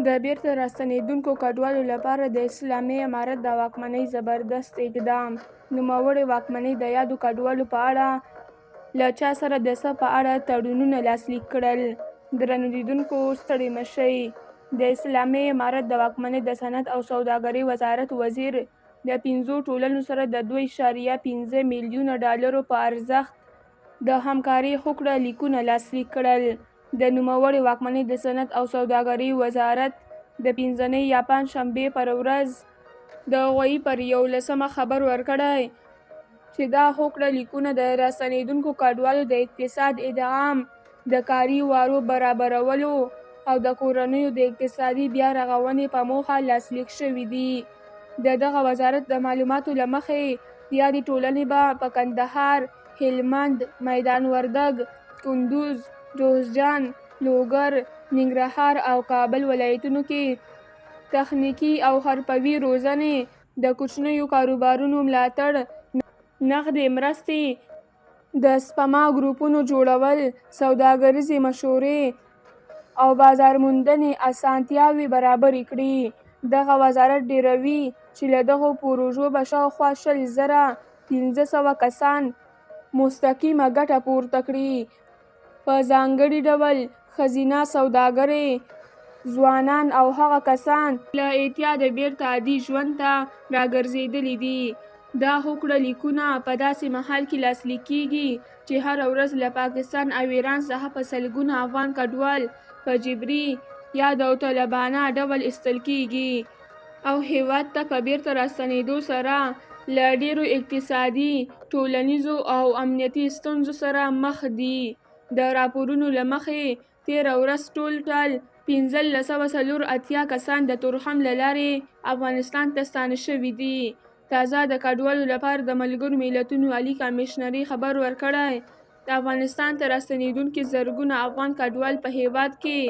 د بیرته راستنېدونکو کډوالو لپاره د اسلامي امارت د واکمنۍ زبردست اقدام. نوموړې واکمنۍ د یادو کډوالو په اړه له چا سره د څه په اړه تړونونه لاسلیک کړل. درنو لیدونکو ستړي مه شئ. د اسلامي امارت د واکمنۍ د صنعت او سوداګرۍ وزارت وزیر د 5 ټولنو سره د 2.5 میلیونه ډالرو په ارزښت د همکارۍ هوکړه لیکونه لاسلیک کړل. د نوموړې واکمنۍ د صنعت او سوداګرۍ وزارت د 15 یا پنجشنبې پر ورځ د هغوی پر 11 خبر ورکړی چې دا هوکړه لیکونه د راستنېدونکو کډوالو د اقتصاد ادغام، د کاري وارو برابرولو او د کورنیو د اقتصادي بیا رغونې په موخه لاسلیک شوي دي. د دغه وزارت د معلوماتو له مخې یادې ټولنې به په کندهار، هلمند، میدان وردګ، کندوز، جوزجان، لوګر، ننګرهار او کابل ولایتونو کې تخنیکي او حرفوي روزنې، د کوچنیو کاروبارونو ملاتړ، نغدې مرستې، د سپما ګروپونو جوړول، سوداګریزې مشورې او بازارموندنې اسانتیاوې برابرې کړي. دغه وزارت ډېروي چې له دغو پروژو به شاوخوا 20,500 کسان مستقیمه ګټه پورته کړي. په ځانګړي ډول ښځینه سوداګرې، ځوانان او هغه کسان له اعتیاده بیرته عادي ژوند ته راګرځېدلي دي. دا هوکړه لیکونه په داسې مهال کې لاسلیک کېږي چې هره ورځ له پاکستان او ایران څخه په سلګونه افغان کډوال په جبري یا داوطلبانه ډول ایستل کېږي او هېواد ته په بیرته راستنېدو سره له ډېرو اقتصادي، ټولنیزو او امنیتي ستونزو سره مخ دي. د راپورونو له مخې تېره ورځ ټال 1584 کسان د تورخم له لارې افغانستان ته ستانه شوي دي. تازه د کډوالو لپاره د ملګرو ملتونو عالي کمیشنرۍ خبر ورکړی د افغانستان ته راستنېدونکي زرګونه افغان کډوال په هېواد کې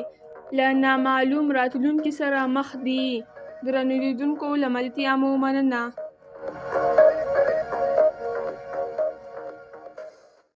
له نامعلوم راتلونکي سره مخ دي. درنو لیدونکو له ملتیا مو مننه.